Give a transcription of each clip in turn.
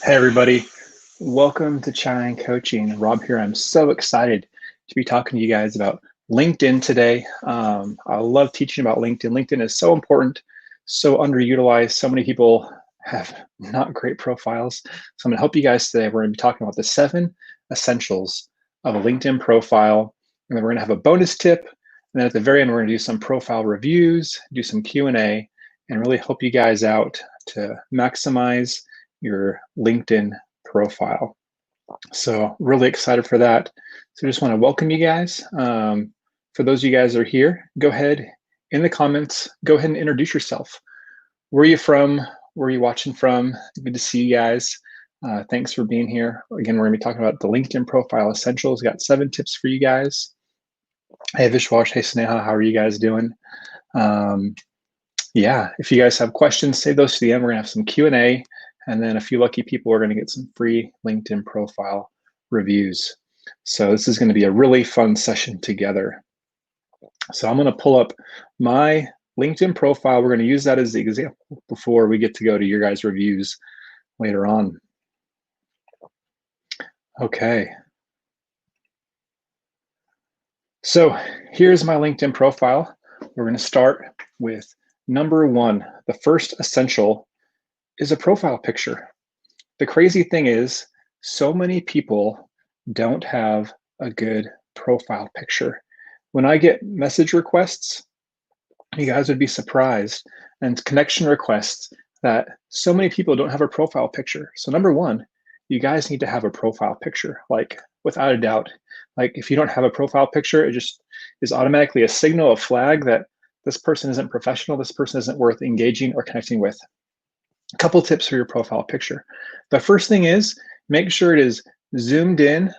Hey everybody, welcome to Chine Coaching. Rob here. I'm so excited to be talking to you guys about LinkedIn today. I love teaching about LinkedIn. LinkedIn is so important, so underutilized. So many people have not great profiles. So I'm going to help you guys today. We're going to be talking about the 7 essentials of a LinkedIn profile, and then we're going to have a bonus tip. And then at the very end, we're going to do some profile reviews, do some Q&A, and really help you guys out to maximize your LinkedIn profile. So really excited for that. So just want to welcome you guys. For those of you guys that are here, go ahead in the comments, go ahead and introduce yourself. Where are you from? Where are you watching from? Good to see you guys. Thanks for being here. Again, we're gonna be talking about the LinkedIn profile essentials. Got 7 tips for you guys. Hey Vishwash, hey Sneha, how are you guys doing? Yeah, if you guys have questions, save those to the end. We're gonna have some Q&A, and then a few lucky people are gonna get some free LinkedIn profile reviews. So this is gonna be a really fun session together. So I'm gonna pull up my LinkedIn profile. We're gonna use that as the example before we get to go to your guys' reviews later on. Okay. So here's my LinkedIn profile. We're gonna start with number 1. The first essential is a profile picture. The crazy thing is, so many people don't have a good profile picture. When I get message requests, you guys would be surprised, and connection requests, that so many people don't have a profile picture. So number 1, you guys need to have a profile picture, like without a doubt. Like if you don't have a profile picture, it just is automatically a signal, a flag that this person isn't professional, this person isn't worth engaging or connecting with. A couple tips for your profile picture. The first thing is make sure it is zoomed in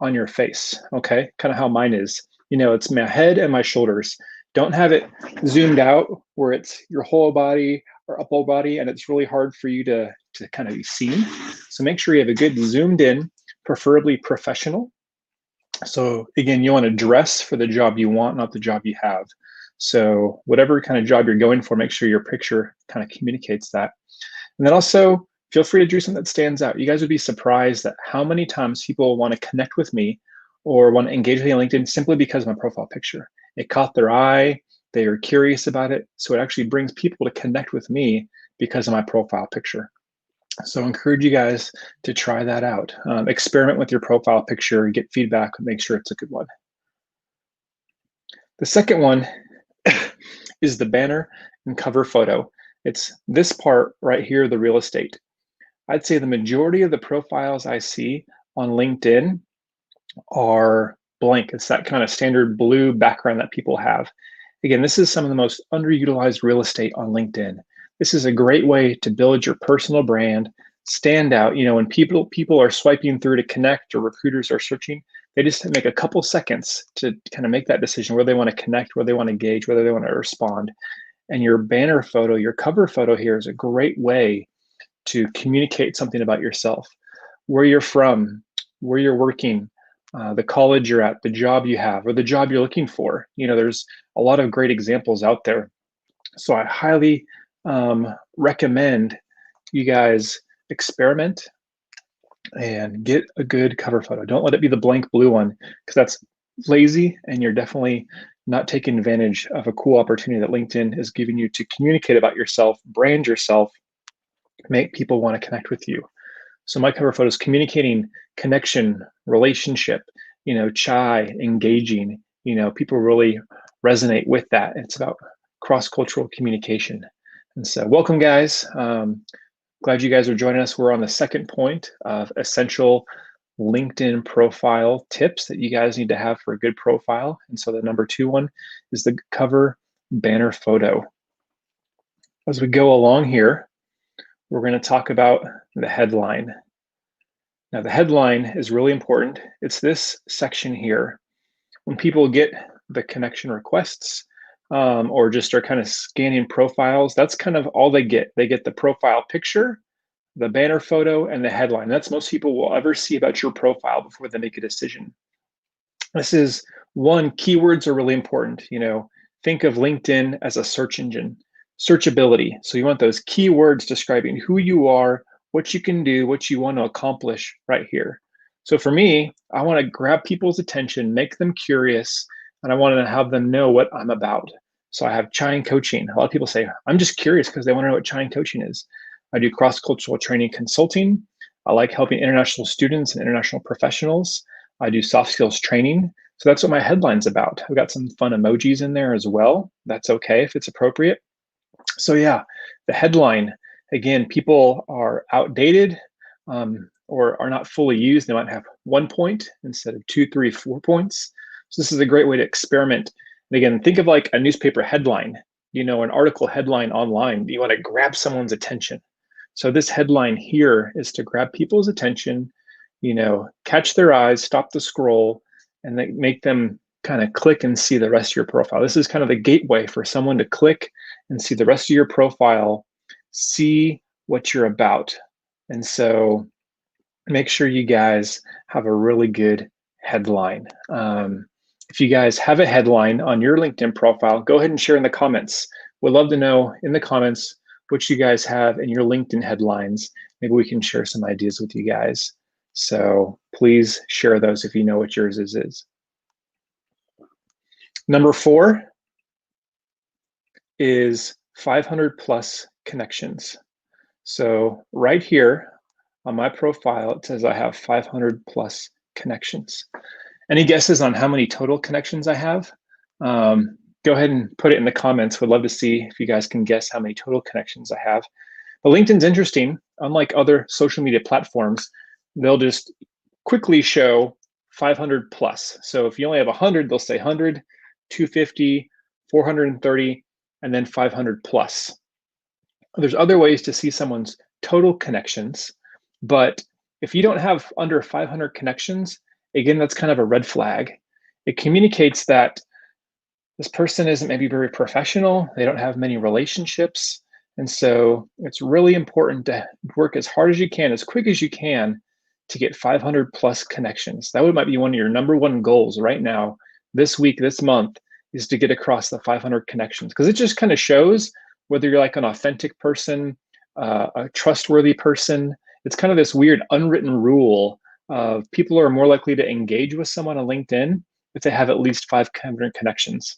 on your face, okay? Kind of how mine is. You know, it's my head and my shoulders. Don't have it zoomed out where it's your whole body or upper body and it's really hard for you to kind of be seen. So make sure you have a good zoomed in, preferably professional. So again, you want to dress for the job you want, not the job you have. So whatever kind of job you're going for, make sure your picture kind of communicates that. And then also feel free to do something that stands out. You guys would be surprised at how many times people want to connect with me or want to engage with me on LinkedIn simply because of my profile picture. It caught their eye, they are curious about it. So it actually brings people to connect with me because of my profile picture. So I encourage you guys to try that out. Experiment with your profile picture, get feedback, make sure it's a good one. The second one is the banner and cover photo. It's this part right here, the real estate. I'd say the majority of the profiles I see on LinkedIn are blank. It's that kind of standard blue background that people have. Again, this is some of the most underutilized real estate on LinkedIn. This is a great way to build your personal brand, stand out. You know, when people are swiping through to connect or recruiters are searching, they just make a couple seconds to kind of make that decision where they want to connect, where they want to engage, whether they want to respond. And your banner photo, your cover photo here is a great way to communicate something about yourself, where you're from, where you're working, the college you're at, the job you have, or the job you're looking for. You know, there's a lot of great examples out there. So I highly recommend you guys experiment and get a good cover photo. Don't let it be the blank blue one, because that's lazy and you're definitely not taking advantage of a cool opportunity that LinkedIn is giving you to communicate about yourself, brand yourself, make people want to connect with you. So my cover photo is communicating connection, relationship, you know, chai, engaging, you know, people really resonate with that. It's about cross-cultural communication. And so welcome guys. Glad you guys are joining us. We're on the second point of essential LinkedIn profile tips that you guys need to have for a good profile. And so the number 2 one is the cover banner photo. As we go along here, we're going to talk about the headline. Now, the headline is really important. It's this section here. When people get the connection requests or just are kind of scanning profiles, that's kind of all they get. They get the profile picture, the banner photo, and the headline. That's most people will ever see about your profile before they make a decision. This is one, keywords are really important. You know, think of LinkedIn as a search engine, searchability. So you want those keywords describing who you are, what you can do, what you want to accomplish right here. So for me, I want to grab people's attention, make them curious, and I want to have them know what I'm about. So I have Chine coaching. A lot of people say, I'm just curious because they want to know what Chine coaching is. I do cross-cultural training consulting. I like helping international students and international professionals. I do soft skills training. So that's what my headline's about. I've got some fun emojis in there as well. That's okay if it's appropriate. So yeah, the headline, again, people are outdated or are not fully used. They might have 1 point instead of 2, 3, 4 points. So this is a great way to experiment. And again, think of like a newspaper headline, an article headline online. You want to grab someone's attention. So this headline here is to grab people's attention, catch their eyes, stop the scroll, and then make them kind of click and see the rest of your profile. This is kind of the gateway for someone to click and see the rest of your profile, see what you're about. And so make sure you guys have a really good headline. If you guys have a headline on your LinkedIn profile, go ahead and share in the comments. We'd love to know in the comments what you guys have in your LinkedIn headlines. Maybe we can share some ideas with you guys. So please share those if you know what yours is. Number 4 is 500 plus connections. So right here on my profile, it says I have 500 plus connections. Any guesses on how many total connections I have? Go ahead and put it in the comments. We'd love to see if you guys can guess how many total connections I have. But LinkedIn's interesting. Unlike other social media platforms, they'll just quickly show 500 plus. So if you only have 100, they'll say 100, 250, 430, and then 500 plus. There's other ways to see someone's total connections, but if you don't have under 500 connections, again, that's kind of a red flag. It communicates that this person isn't maybe very professional. They don't have many relationships. And so it's really important to work as hard as you can, as quick as you can, to get 500 plus connections. That might be one of your number one goals right now, this week, this month, is to get across the 500 connections, because it just kind of shows whether you're like an authentic person, a trustworthy person. It's kind of this weird unwritten rule of people are more likely to engage with someone on LinkedIn if they have at least 500 connections.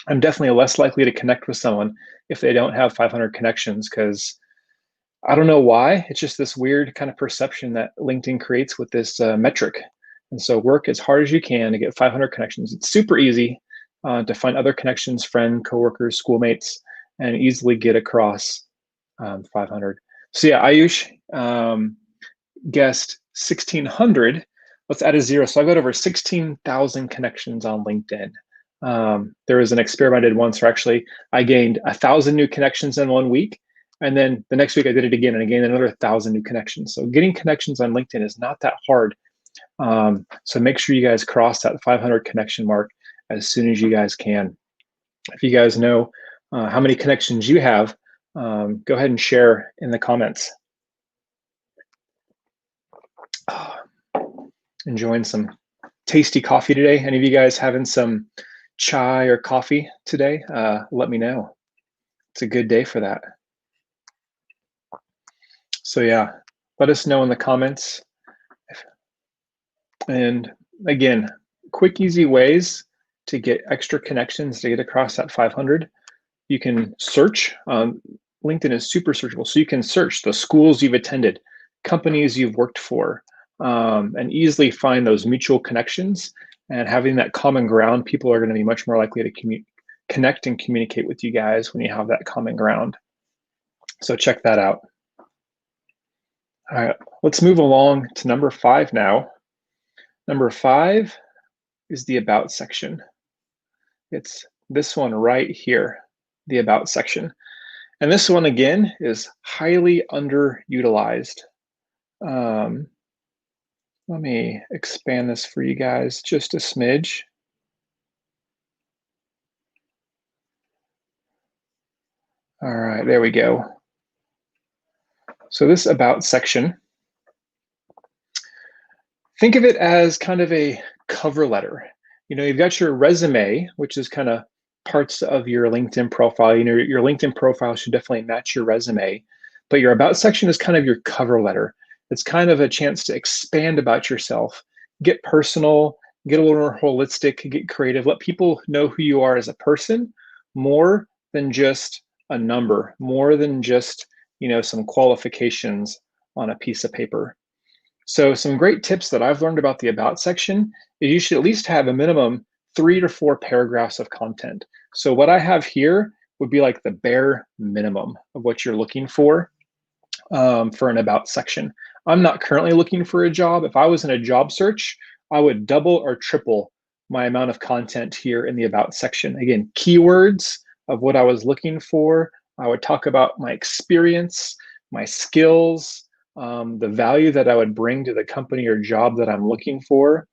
I'm definitely less likely to connect with someone if they don't have 500 connections, because I don't know why. It's just this weird kind of perception that LinkedIn creates with this metric. And so work as hard as you can to get 500 connections. It's super easy to find other connections, friends, coworkers, schoolmates, and easily get across 500. So yeah, Ayush guessed 1,600. Let's add a 0. So I got over 16,000 connections on LinkedIn. There was an experiment I did once where actually I gained 1,000 new connections in 1 week. And then the next week I did it again and I gained another 1,000 new connections. So getting connections on LinkedIn is not that hard. So make sure you guys cross that 500 connection mark as soon as you guys can. If you guys know how many connections you have, go ahead and share in the comments. Enjoying some tasty coffee today. Any of you guys having some chai or coffee today? Let me know. It's a good day for that. So yeah, let us know in the comments. And again, quick, easy ways to get extra connections to get across that 500. You can search. LinkedIn is super searchable. So you can search the schools you've attended, companies you've worked for, and easily find those mutual connections. And having that common ground, people are going to be much more likely to connect and communicate with you guys when you have that common ground. So check that out. All right, let's move along to number 5 now. Number 5 is the About section. It's this one right here, the About section. And this one, again, is highly underutilized. Let me expand this for you guys just a smidge. All right, there we go. So this About section, think of it as kind of a cover letter. You've got your resume, which is kind of parts of your LinkedIn profile. Your LinkedIn profile should definitely match your resume. But your about section is kind of your cover letter. It's kind of a chance to expand about yourself, get personal, get a little more holistic, get creative, let people know who you are as a person more than just a number, more than just, some qualifications on a piece of paper. So some great tips that I've learned about the about section is you should at least have a minimum 3 to 4 paragraphs of content. So what I have here would be like the bare minimum of what you're looking for an about section. I'm not currently looking for a job. If I was in a job search, I would double or triple my amount of content here in the about section. Again, keywords of what I was looking for. I would talk about my experience, my skills, the value that I would bring to the company or job that I'm looking for.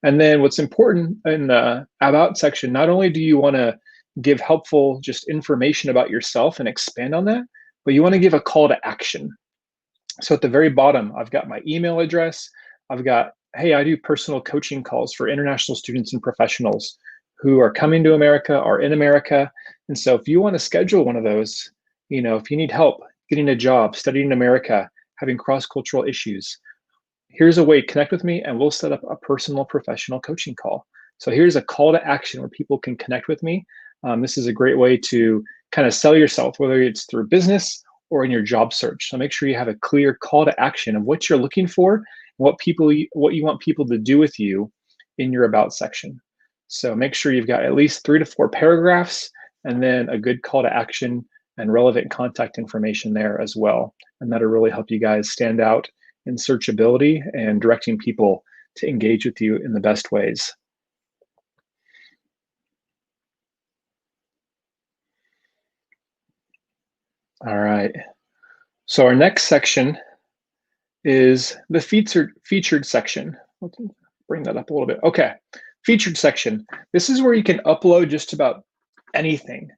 And then what's important in the about section, not only do you want to give helpful just information about yourself and expand on that, but you want to give a call to action. So at the very bottom, I've got my email address. I've got, hey, I do personal coaching calls for international students and professionals who are coming to America, are in America. And so if you want to schedule one of those, if you need help getting a job, studying in America, having cross-cultural issues, here's a way to connect with me and we'll set up a personal professional coaching call. So here's a call to action where people can connect with me. This is a great way to kind of sell yourself, whether it's through business or in your job search. So make sure you have a clear call to action of what you're looking for, and what you want people to do with you in your about section. So make sure you've got at least 3 to 4 paragraphs and then a good call to action and relevant contact information there as well. And that'll really help you guys stand out in searchability and directing people to engage with you in the best ways. All right. So our next section is the featured section. Let's bring that up a little bit. Okay, featured section. This is where you can upload just about anything.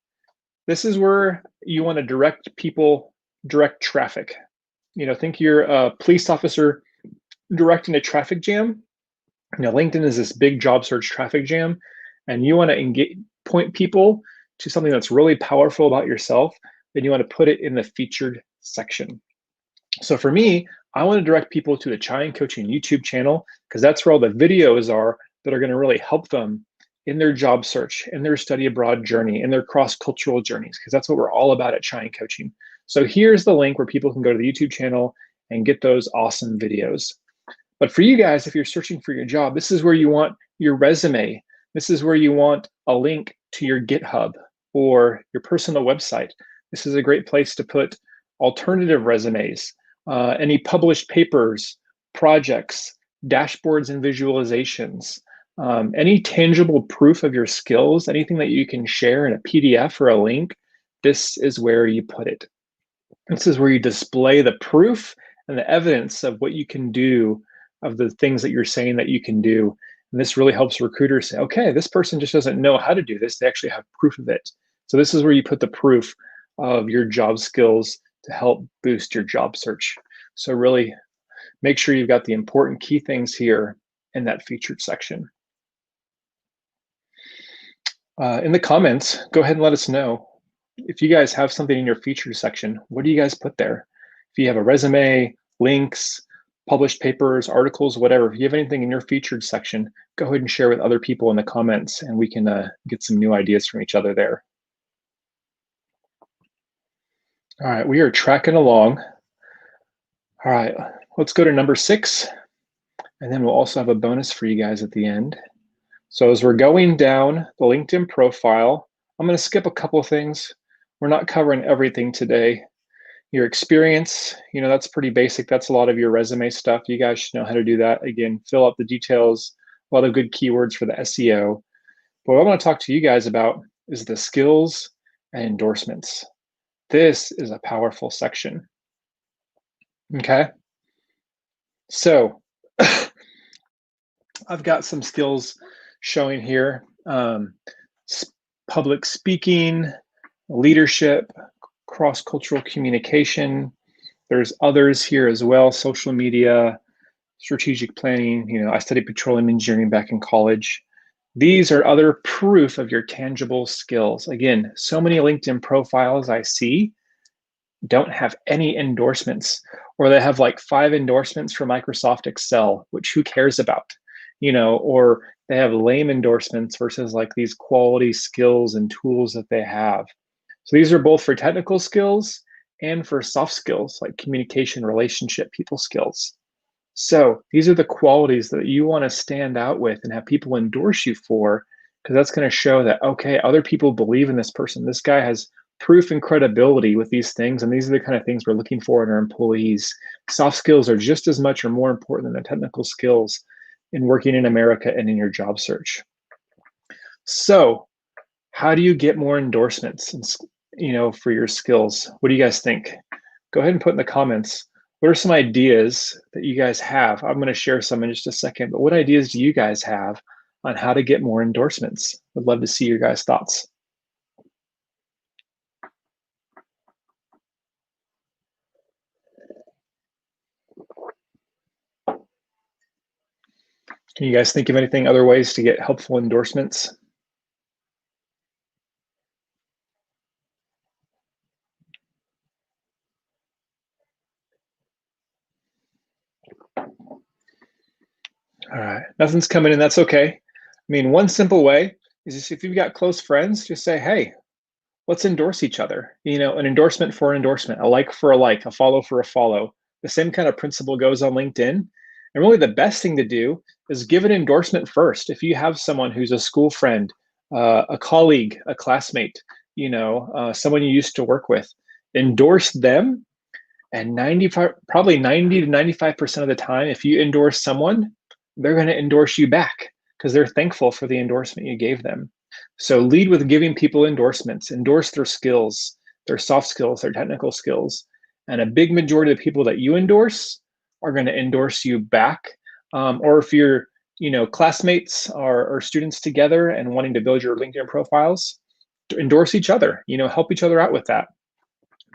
This is where you want to direct traffic. Think you're a police officer directing a traffic jam. LinkedIn is this big job search traffic jam, and you want to point people to something that's really powerful about yourself, then you want to put it in the featured section. So for me, I want to direct people to the Chai Coaching YouTube channel because that's where all the videos are that are going to really help them in their job search, in their study abroad journey, in their cross-cultural journeys, because that's what we're all about at Chai Coaching. So here's the link where people can go to the YouTube channel and get those awesome videos. But for you guys, if you're searching for your job, this is where you want your resume. This is where you want a link to your GitHub or your personal website. This is a great place to put alternative resumes, any published papers, projects, dashboards and visualizations, any tangible proof of your skills, anything that you can share in a PDF or a link, this is where you put it. This is where you display the proof and the evidence of what you can do, of the things that you're saying that you can do. And this really helps recruiters say, okay, this person just doesn't know how to do this. They actually have proof of it. So this is where you put the proof of your job skills to help boost your job search. So really make sure you've got the important key things here in that featured section. In the comments, go ahead and let us know if you guys have something in your featured section. What do you guys put there? If you have a resume, links, published papers, articles, whatever, if you have anything in your featured section, go ahead and share with other people in the comments and we can get some new ideas from each other there. All right, we are tracking along. All right, let's go to number 6, and then we'll also have a bonus for you guys at the end. So as we're going down the LinkedIn profile, I'm going to skip a couple of things. We're not covering everything today. Your experience, that's pretty basic. That's a lot of your resume stuff. You guys should know how to do that. Again, fill out the details, a lot of good keywords for the SEO. But what I want to talk to you guys about is the skills and endorsements. This is a powerful section. Okay. So I've got some skills showing here. Public speaking, leadership, cross-cultural communication. There's others here as well, social media, strategic planning. I studied petroleum engineering back in college. These are other proof of your tangible skills. Again, so many LinkedIn profiles I see, don't have any endorsements, or they have like 5 endorsements for Microsoft Excel, which who cares about, or they have lame endorsements versus like these quality skills and tools that they have. So these are both for technical skills and for soft skills like communication, relationship, people skills. So these are the qualities that you want to stand out with and have people endorse you for, because that's going to show that, okay, other people believe in this person. This guy has proof and credibility with these things, and these are the kind of things we're looking for in our employees. Soft skills are just as much or more important than the technical skills in working in America and in your job search. So how do you get more endorsements, for your skills? What do you guys think? Go ahead and put in the comments. What are some ideas that you guys have? I'm going to share some in just a second, but what ideas do you guys have on how to get more endorsements? Would love to see your guys' thoughts. Can you guys think of anything, other ways to get helpful endorsements? All right, nothing's coming in, that's okay. I mean, one simple way is just if you've got close friends, just say, hey, let's endorse each other. An endorsement for an endorsement, a like for a like, a follow for a follow. The same kind of principle goes on LinkedIn. And really the best thing to do is give an endorsement first. If you have someone who's a school friend, a colleague, a classmate, someone you used to work with, endorse them. And 95, probably 90 to 95% of the time, if you endorse someone, they're going to endorse you back because they're thankful for the endorsement you gave them. So lead with giving people endorsements, endorse their skills, their soft skills, their technical skills. And a big majority of the people that you endorse are going to endorse you back. Or if you're, classmates or students together and wanting to build your LinkedIn profiles, endorse each other, help each other out with that.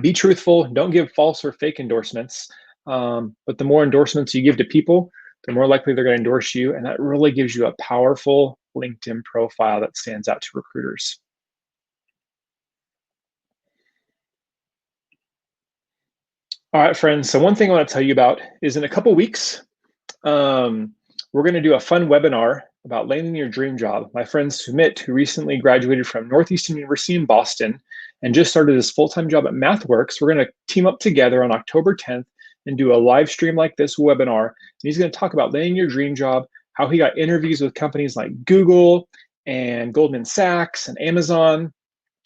Be truthful, don't give false or fake endorsements. But the more endorsements you give to people, the more likely they're going to endorse you. And that really gives you a powerful LinkedIn profile that stands out to recruiters. All right, friends. So one thing I want to tell you about is in a couple weeks, we're going to do a fun webinar about landing your dream job. My friend Sumit, who recently graduated from Northeastern University in Boston and just started his full-time job at MathWorks, we're going to team up together on October 10th and do a live stream like this webinar. And he's going to talk about landing your dream job, how he got interviews with companies like Google and Goldman Sachs and Amazon,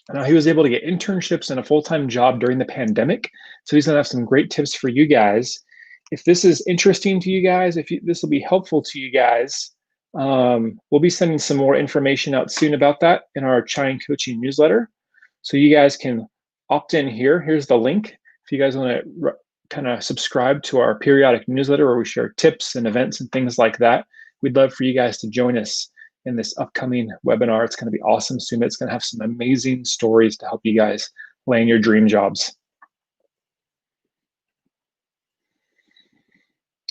and how he was able to get internships and a full-time job during the pandemic. So he's going to have some great tips for you guys. If this is interesting to you guys, this will be helpful to you guys, we'll be sending some more information out soon about that in our Chime Coaching newsletter. So you guys can opt in here. Here's the link. If you guys want to kind of subscribe to our periodic newsletter where we share tips and events and things like that, we'd love for you guys to join us in this upcoming webinar. It's going to be awesome. Sumit's going to have some amazing stories to help you guys land your dream jobs.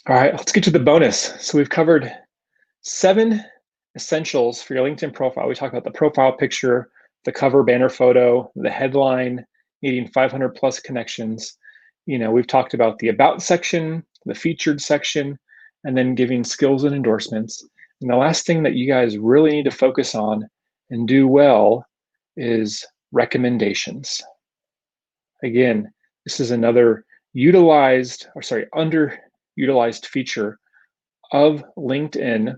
All right, let's get to the bonus. So we've covered 7 essentials for your LinkedIn profile. We talked about the profile picture, the cover banner photo, the headline, needing 500 plus connections. We've talked about the about section, the featured section, and then giving skills and endorsements. And the last thing that you guys really need to focus on and do well is recommendations. Again, this is another underutilized feature of LinkedIn.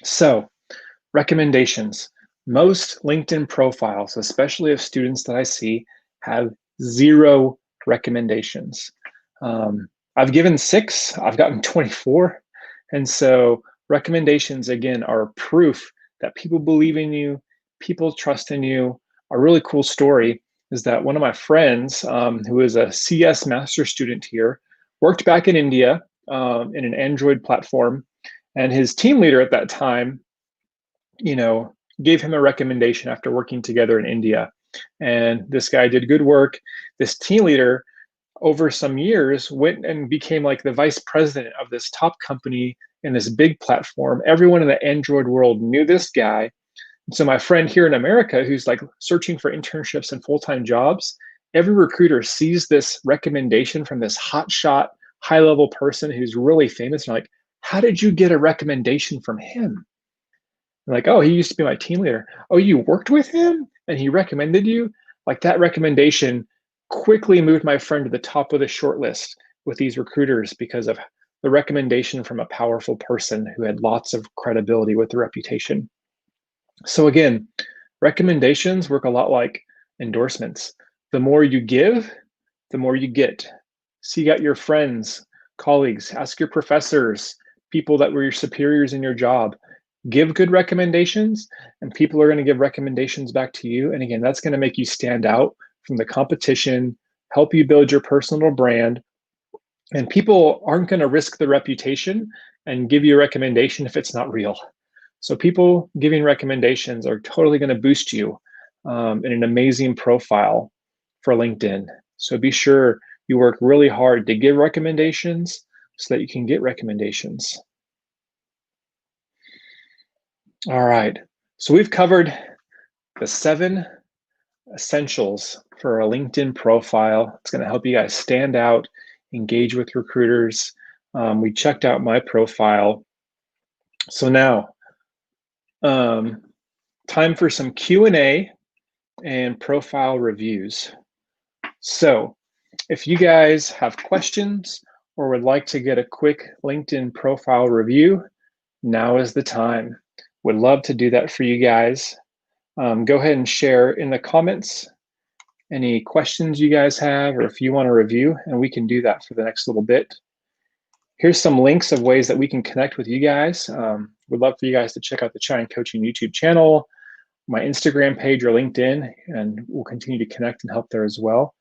So, recommendations. Most LinkedIn profiles, especially of students that I see, have 0 recommendations. I've given 6, I've gotten 24. And so recommendations, again, are proof that people believe in you, people trust in you. A really cool story is that one of my friends, who is a CS master student here, worked back in India in an Android platform. And his team leader at that time, gave him a recommendation after working together in India. And this guy did good work. This team leader, over some years, went and became like the vice president of this top company in this big platform. Everyone in the Android world knew this guy. And so my friend here in America, who's like searching for internships and full-time jobs, every recruiter sees this recommendation from this hotshot, high level person who's really famous. And like, how did you get a recommendation from him? Like, oh, he used to be my team leader. Oh, you worked with him and he recommended you? Like that recommendation quickly moved my friend to the top of the short list with these recruiters because of the recommendation from a powerful person who had lots of credibility with the reputation. So again, recommendations work a lot like endorsements. The more you give, the more you get. So you got your friends, colleagues, ask your professors, people that were your superiors in your job. Give good recommendations, and people are going to give recommendations back to you. And again, that's going to make you stand out from the competition, help you build your personal brand. And people aren't going to risk the reputation and give you a recommendation if it's not real. So people giving recommendations are totally going to boost you in an amazing profile for LinkedIn. So be sure you work really hard to give recommendations so that you can get recommendations. All right. So we've covered the 7 essentials for a LinkedIn profile. It's going to help you guys stand out, engage with recruiters. We checked out my profile. So now, time for some Q&A and profile reviews. So if you guys have questions or would like to get a quick LinkedIn profile review, now is the time. Would love to do that for you guys. Go ahead and share in the comments any questions you guys have, or if you want to review, and we can do that for the next little bit. Here's some links of ways that we can connect with you guys. We'd love for you guys to check out the China Coaching YouTube channel, my Instagram page, or LinkedIn, and we'll continue to connect and help there as well.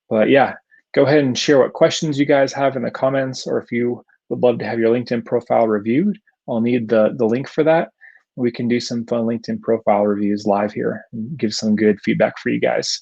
But yeah, go ahead and share what questions you guys have in the comments, or if you would love to have your LinkedIn profile reviewed, I'll need the link for that. We can do some fun LinkedIn profile reviews live here and give some good feedback for you guys.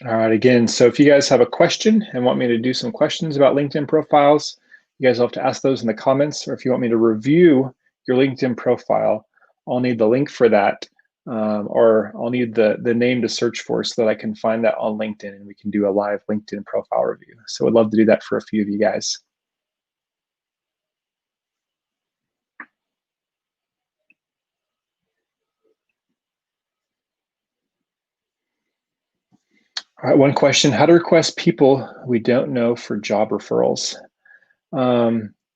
All right, again, so if you guys have a question and want me to do some questions about LinkedIn profiles, you guys will have to ask those in the comments, or if you want me to review your LinkedIn profile, I'll need the link for that, or I'll need the name to search for so that I can find that on LinkedIn and we can do a live LinkedIn profile review. So I'd love to do that for a few of you guys. All right, one question, how to request people we don't know for job referrals?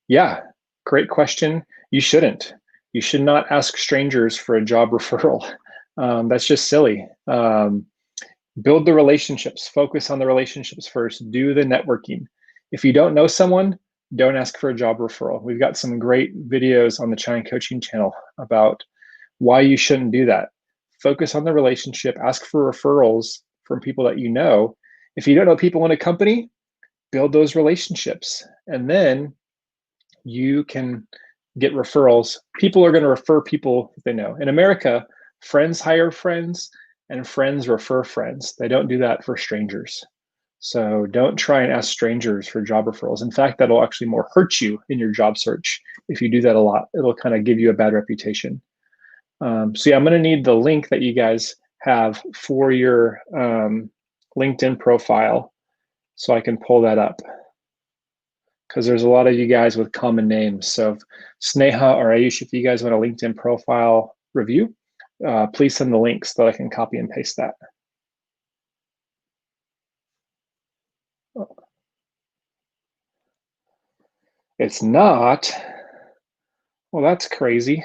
Yeah, great question. You shouldn't. You should not ask strangers for a job referral. That's just silly. Build the relationships, focus on the relationships first, do the networking. If you don't know someone, don't ask for a job referral. We've got some great videos on the China Coaching channel about why you shouldn't do that. Focus on the relationship, ask for referrals from people that you know. If you don't know people in a company, build those relationships. And then you can get referrals. People are going to refer people they know. In America, friends hire friends and friends refer friends. They don't do that for strangers. So don't try and ask strangers for job referrals. In fact, that'll actually more hurt you in your job search if you do that a lot. It'll kind of give you a bad reputation. So yeah, I'm going to need the link that you guys have for your LinkedIn profile so I can pull that up, because there's a lot of you guys with common names. So Sneha or Ayush, if you guys want a LinkedIn profile review, please send the links so that I can copy and paste that. It's not. Well, that's crazy.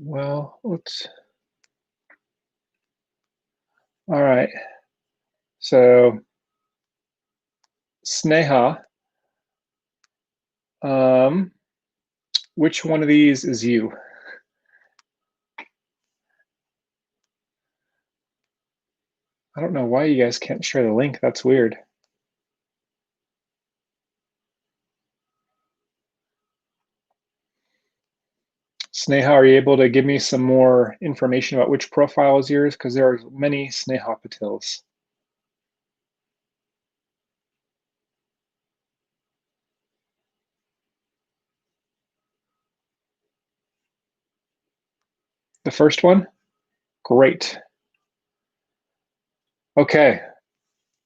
Well, let's. All right. So Sneha, which one of these is you? I don't know why you guys can't share the link. That's weird. Sneha, are you able to give me some more information about which profile is yours? Because there are many Sneha Patils. The first one? Great. Okay,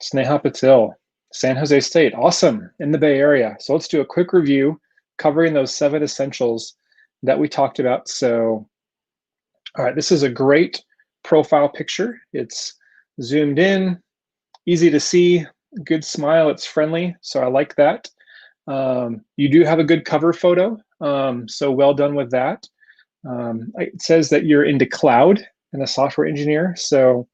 Sneha Patil, San Jose State. Awesome, in the Bay Area. So let's do a quick review covering those 7 essentials that we talked about. So, all right, this is a great profile picture. It's zoomed in, easy to see, good smile, it's friendly. So I like that. You do have a good cover photo, so well done with that. It says that you're into cloud and a software engineer. So,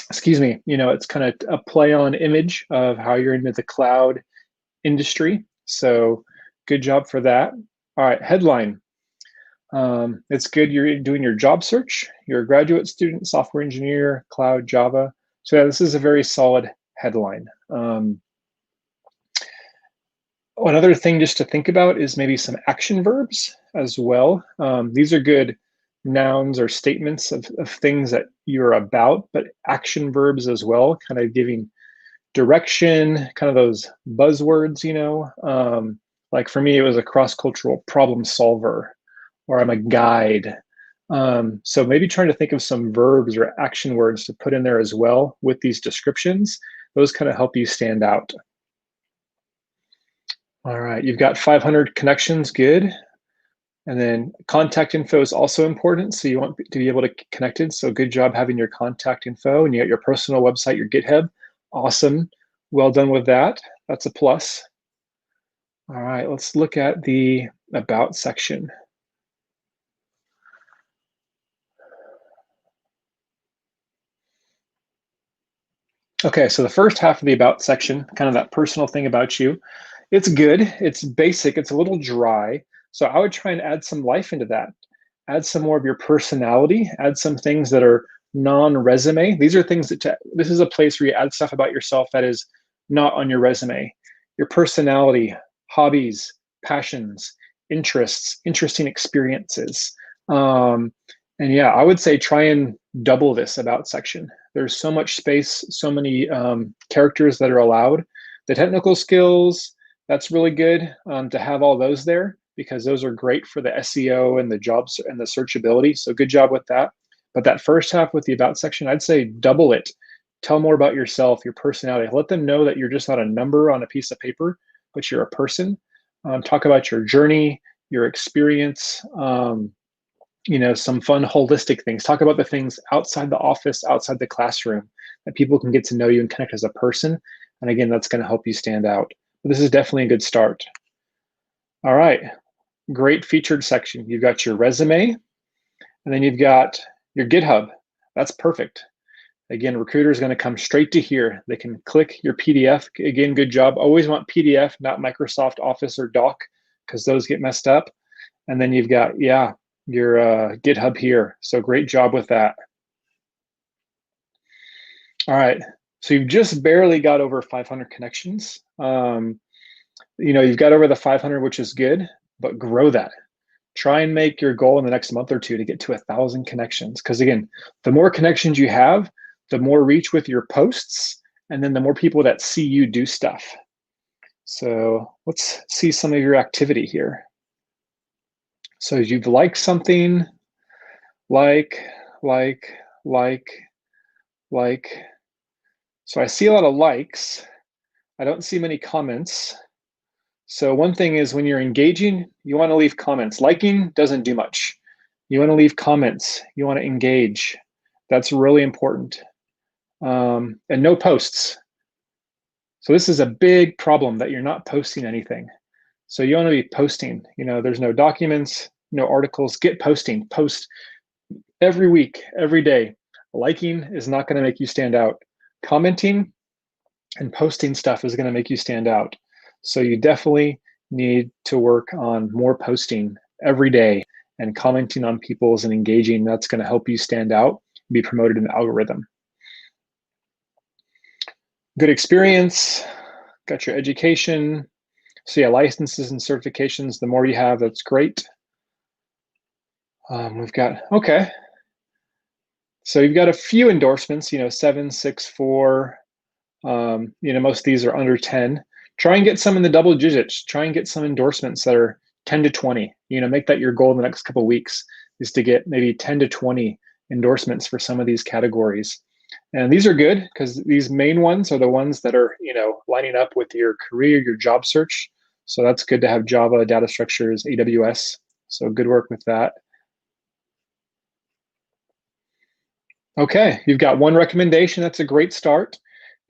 excuse me, it's kind of a play on image of how you're into the cloud industry. So, good job for that. All right, headline. It's good you're doing your job search. You're a graduate student, software engineer, cloud, Java. So, yeah, this is a very solid headline. Another thing just to think about is maybe some action verbs as well. These are good nouns or statements of things that you're about, but action verbs as well, kind of giving direction, kind of those buzzwords, like for me, it was a cross-cultural problem solver, or I'm a guide. So maybe trying to think of some verbs or action words to put in there as well with these descriptions. Those kind of help you stand out. All right, you've got 500 connections, good. And then contact info is also important. So you want to be able to get connected. So good job having your contact info, and you got your personal website, your GitHub. Awesome. Well done with that. That's a plus. All right, let's look at the about section. Okay, so the first half of the about section, kind of that personal thing about you, it's good. It's basic. It's a little dry. So I would try and add some life into that. Add some more of your personality. Add some things that are non-resume. These are things that this is a place where you add stuff about yourself that is not on your resume. Your personality, hobbies, passions, interests, interesting experiences. And yeah, I would say try and double this about section. There's so much space, so many characters that are allowed. The technical skills, that's really good to have all those there, because those are great for the SEO and the jobs and the searchability. So good job with that. But that first half with the about section, I'd say double it. Tell more about yourself, your personality. Let them know that you're just not a number on a piece of paper, but you're a person. Talk about your journey, your experience, some fun holistic things. Talk about the things outside the office, outside the classroom, that people can get to know you and connect as a person. And again, that's going to help you stand out. But this is definitely a good start. All right, great featured section. You've got your resume, and then you've got your GitHub. That's perfect. Again, recruiter is going to come straight to here. They can click your PDF. Again, good job. Always want PDF, not Microsoft Office or Doc, because those get messed up. And then you've got, yeah, your GitHub here. So great job with that. All right. So you've just barely got over 500 connections. You've got over the 500, which is good, but grow that. Try and make your goal in the next month or two to get to 1,000 connections. Because again, the more connections you have, the more reach with your posts, and then the more people that see you do stuff. So let's see some of your activity here. So you've liked something, like. So I see a lot of likes. I don't see many comments. So one thing is, when you're engaging, you want to leave comments. Liking doesn't do much. You want to leave comments. You want to engage. That's really important. And no posts. So this is a big problem, that you're not posting anything. So you want to be posting. There's no documents, no articles. Get posting. Post every week, every day. Liking is not going to make you stand out. Commenting and posting stuff is going to make you stand out. So you definitely need to work on more posting every day and commenting on people's and engaging. That's going to help you stand out, be promoted in the algorithm. Good experience, got your education. So yeah, licenses and certifications, the more you have, that's great. We've got, okay. So you've got a few endorsements, 7, 6, 4. Most of these are under 10. Try and get some in the double digits. Try and get some endorsements that are 10 to 20. Make that your goal in the next couple of weeks, is to get maybe 10 to 20 endorsements for some of these categories. And these are good because these main ones are the ones that are, lining up with your career, your job search. So that's good to have Java, data structures, AWS. So good work with that. Okay, you've got one recommendation. That's a great start.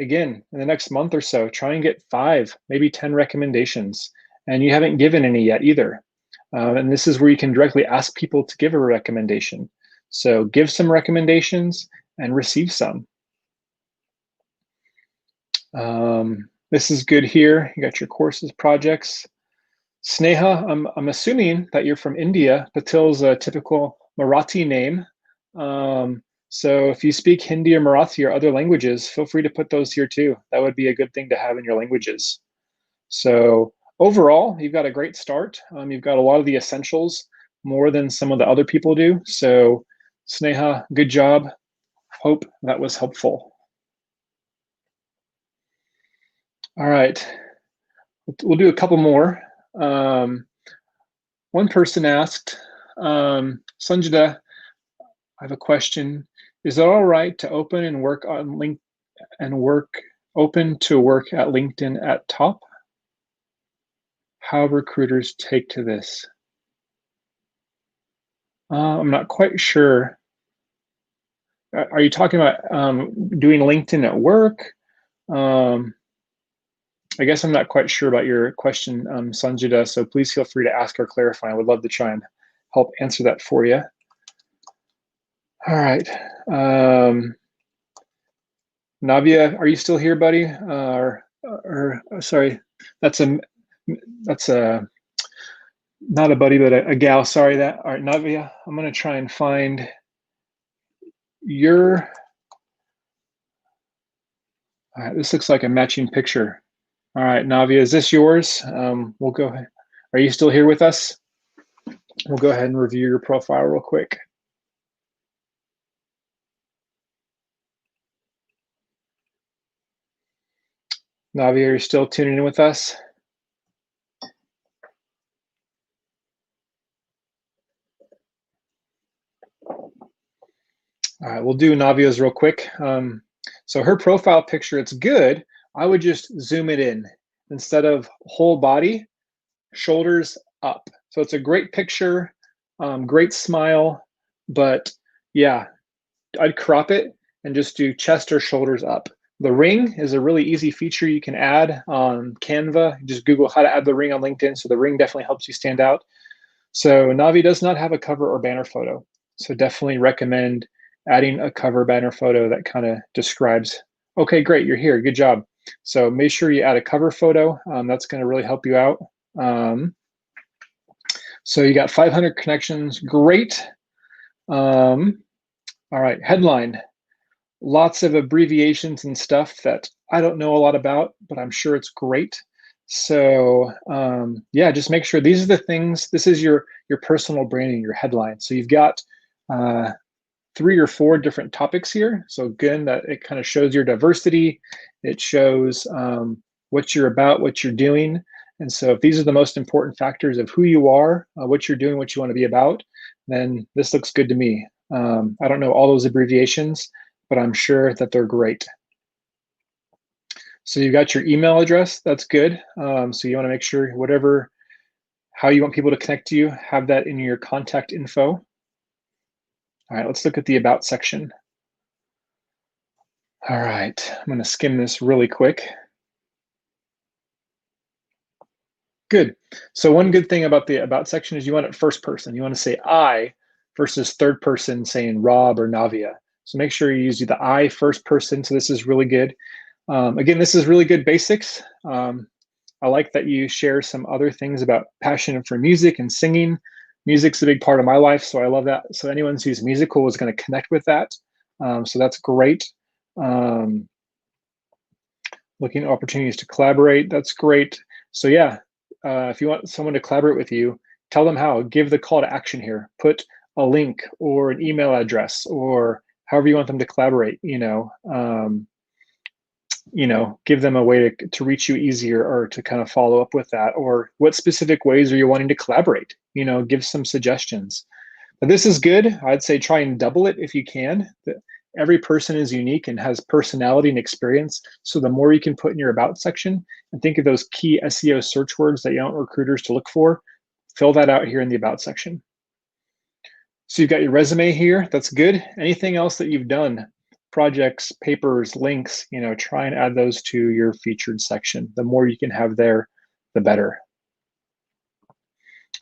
Again, in the next month or so, try and get 5, maybe 10 recommendations. And you haven't given any yet either. And this is where you can directly ask people to give a recommendation. So give some recommendations and receive some. This is good here. You got your courses, projects. Sneha, I'm assuming that you're from India. Patil's a typical Marathi name. So if you speak Hindi or Marathi or other languages, feel free to put those here too. That would be a good thing to have in your languages. So overall, you've got a great start. You've got a lot of the essentials, more than some of the other people do. So Sneha, good job. Hope that was helpful. All right, we'll do a couple more. One person asked, Sanjita, I have a question. Is it all right to open and work on link and open to work at LinkedIn at top? How recruiters take to this? I'm not quite sure. Are you talking about doing LinkedIn at work? I guess I'm not quite sure about your question, Sanjita, so please feel free to ask or clarify. I would love to try and help answer that for you. All right. Navia, are you still here, buddy? Sorry, that's a not a buddy, but a gal. Sorry that. All right, Navia, I'm gonna try and find your. All right, this looks like a matching picture. All right, Navia, is this yours? We'll go ahead. Are you still here with us? We'll go ahead and review your profile real quick. Navia, are you still tuning in with us? All right, we'll do Navia's real quick. So her profile picture, it's good. I would just zoom it in. Instead of whole body, shoulders up. So it's a great picture, great smile, but yeah, I'd crop it and just do chest or shoulders up. The ring is a really easy feature you can add on Canva. Just Google how to add the ring on LinkedIn. So the ring definitely helps you stand out. So Navi does not have a cover or banner photo. So definitely recommend adding a cover banner photo that kind of describes, okay, great, you're here, good job. So make sure you add a cover photo. That's going to really help you out. So you got 500 connections, great. All right, headline. Lots of abbreviations and stuff that I don't know a lot about, but I'm sure it's great. So yeah, just make sure these are the things. This is your personal branding, your headline. So you've got 3 or 4 different topics here. So again, that it kind of shows your diversity. It shows what you're about, what you're doing. And so if these are the most important factors of who you are, what you're doing, what you want to be about, then this looks good to me. I don't know all those abbreviations, but I'm sure that they're great. So you got your email address, that's good. So you wanna make sure how you want people to connect to you, have that in your contact info. All right, let's look at the about section. All right, I'm gonna skim this really quick. Good. So one good thing about the about section is you want it first person. You want to say I versus third person saying Rob or Navia. So make sure you use the I first person. So this is really good. Again, this is really good basics. I like that you share some other things about passion for music and singing. Music's a big part of my life, so I love that. So anyone who's musical is going to connect with that. So that's great. Looking at opportunities to collaborate. That's great. So yeah, if you want someone to collaborate with you, tell them how. Give the call to action here. Put a link or an email address or however you want them to collaborate. Give them a way to reach you easier or to kind of follow up with that. Or what specific ways are you wanting to collaborate? Give some suggestions. But this is good. I'd say try and double it if you can. Every person is unique and has personality and experience. So the more you can put in your about section and think of those key SEO search words that you want recruiters to look for, fill that out here in the about section. So you've got your resume here. That's good. Anything else that you've done, projects, papers, links, try and add those to your featured section. The more you can have there, the better.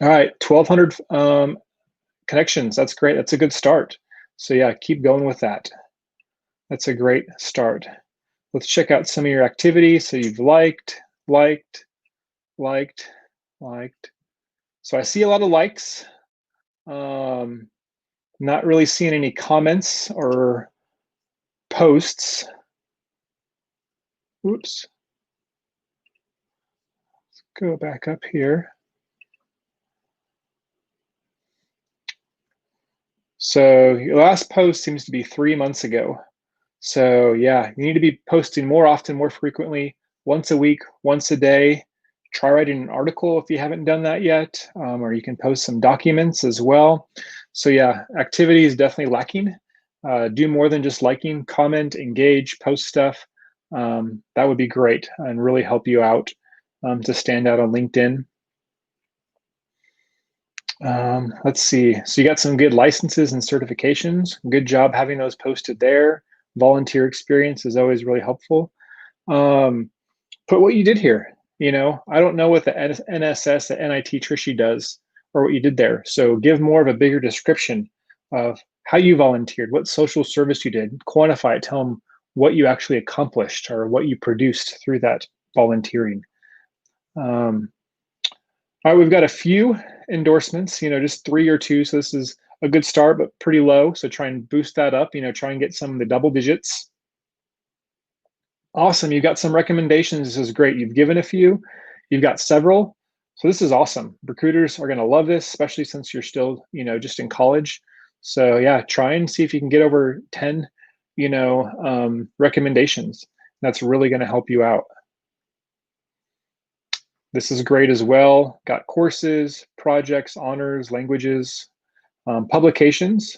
All right, 1,200 connections. That's great. That's a good start. So yeah, keep going with that. That's a great start. Let's check out some of your activity. So you've liked. So I see a lot of likes. Not really seeing any comments or posts. Oops. Let's go back up here. So your last post seems to be 3 months ago. So yeah, you need to be posting more often, more frequently, once a week, once a day. Try writing an article if you haven't done that yet, or you can post some documents as well. So yeah, activity is definitely lacking. Do more than just liking, comment, engage, post stuff. That would be great and really help you out to stand out on LinkedIn. Let's see. So you got some good licenses and certifications. Good job having those posted there. Volunteer experience is always really helpful. Put what you did here. I don't know what the NSS, the NIT Trishy does or what you did there. So give more of a bigger description of how you volunteered, what social service you did, quantify it, tell them what you actually accomplished or what you produced through that volunteering. All right, we've got a few endorsements, just 3 or 2. So this is a good start, but pretty low. So try and boost that up, try and get some of the double digits. Awesome. You've got some recommendations. This is great. You've given a few, you've got several. So this is awesome. Recruiters are going to love this, especially since you're still, just in college. So yeah, try and see if you can get over 10, recommendations. That's really going to help you out. This is great as well. Got courses, projects, honors, languages, publications.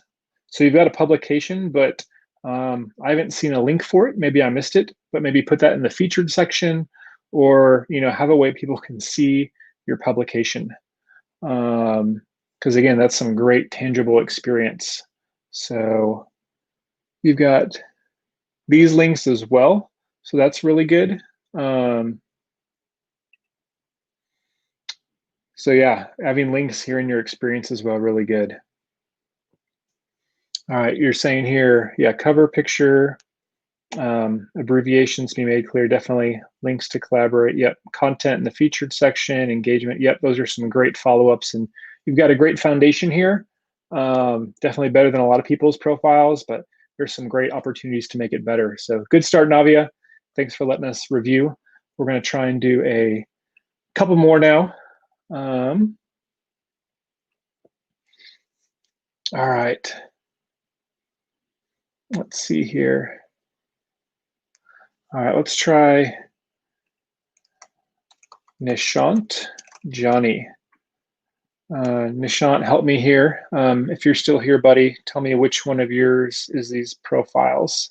So you've got a publication, but I haven't seen a link for it. Maybe I missed it, but maybe put that in the featured section or, have a way people can see your publication. Because again, that's some great tangible experience. So you've got these links as well. So that's really good. So yeah, having links here in your experience as well, really good. All right, you're saying here, yeah, cover picture, abbreviations be made clear, definitely links to collaborate. Yep, content in the featured section, engagement. Yep, those are some great follow-ups, and you've got a great foundation here. Definitely better than a lot of people's profiles, but there's some great opportunities to make it better. So good start, Navia. Thanks for letting us review. We're going to try and do a couple more now. All right. Let's see here. All right, let's try Nishant Johnny. Nishant, help me here. If you're still here, buddy, tell me which one of yours is these profiles.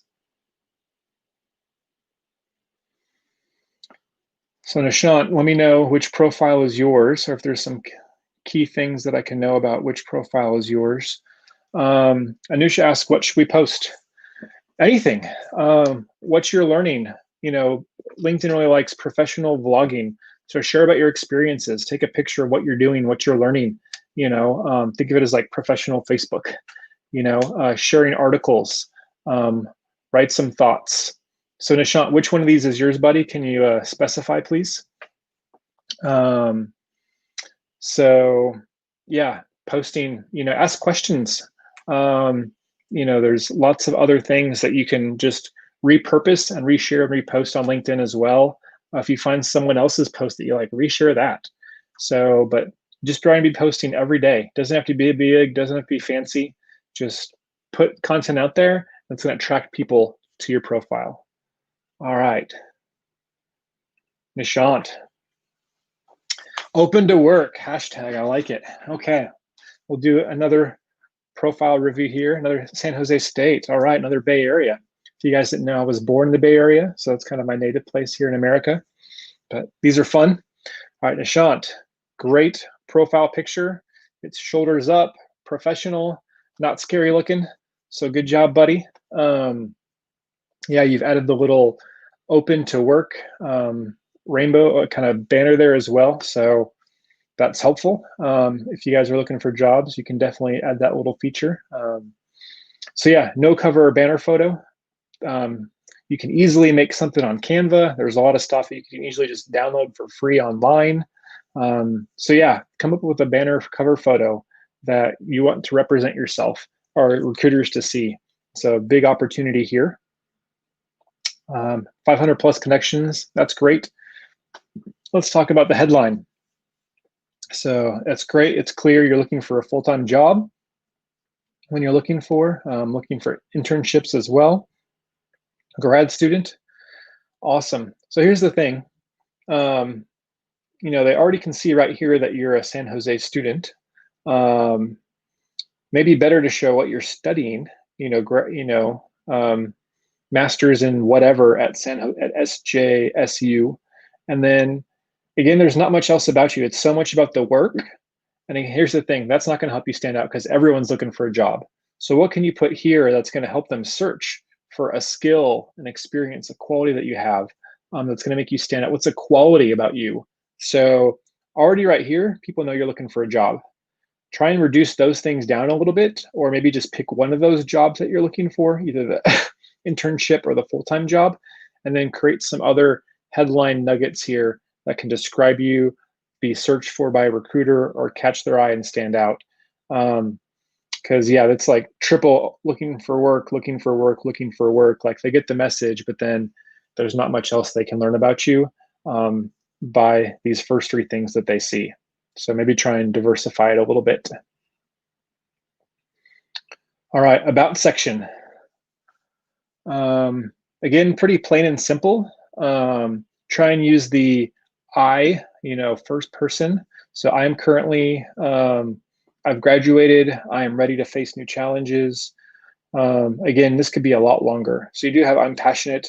So Nishant, let me know which profile is yours, or if there's some key things that I can know about which profile is yours. Anusha asked, what should we post? Anything. What you're learning. LinkedIn really likes professional vlogging. So share about your experiences. Take a picture of what you're doing, what you're learning. Think of it as like professional Facebook. Sharing articles. Write some thoughts. So Nishant, which one of these is yours, buddy? Can you specify, please? So yeah, posting. Ask questions. There's lots of other things that you can just repurpose and reshare and repost on LinkedIn as well. If you find someone else's post that you like, reshare that. So, but just try and be posting every day. Doesn't have to be big, doesn't have to be fancy. Just put content out there that's going to attract people to your profile. All right. Nishant. Open to work, hashtag, I like it. Okay, we'll do another profile review here, another San Jose State. All right, another Bay Area. If you guys didn't know, I was born in the Bay Area, so that's kind of my native place here in America. But these are fun. All right, Nishant, great profile picture. It's shoulders up, professional, not scary looking. So good job, buddy. Yeah, you've added the little open to work rainbow kind of banner there as well. So that's helpful. If you guys are looking for jobs, you can definitely add that little feature. So yeah, no cover or banner photo. You can easily make something on Canva. There's a lot of stuff that you can easily just download for free online. So yeah, come up with a banner cover photo that you want to represent yourself or recruiters to see. So big opportunity here. 500 plus connections, that's great. Let's talk about the headline. So that's great. It's clear you're looking for a full-time job when you're looking for internships as well. Grad student, awesome. So here's the thing. You know, they already can see right here that you're a San Jose student. Maybe better to show what you're studying. Master's in whatever at SJSU, and then again, there's not much else about you. It's so much about the work. And here's the thing, that's not going to help you stand out because everyone's looking for a job. So what can you put here that's going to help them search for a skill, an experience, a quality that you have that's going to make you stand out? What's a quality about you? So already right here, people know you're looking for a job. Try and reduce those things down a little bit, or maybe just pick one of those jobs that you're looking for, either the internship or the full-time job, and then create some other headline nuggets here that can describe you, be searched for by a recruiter, or catch their eye and stand out. Because yeah, that's like triple looking for work, looking for work, looking for work. Like they get the message, but then there's not much else they can learn about you by these first three things that they see. So maybe try and diversify it a little bit. All right, about section. Again, pretty plain and simple. Try and use the I, first person. So I am currently, I've graduated. I am ready to face new challenges. Again, this could be a lot longer. So you do have, I'm passionate.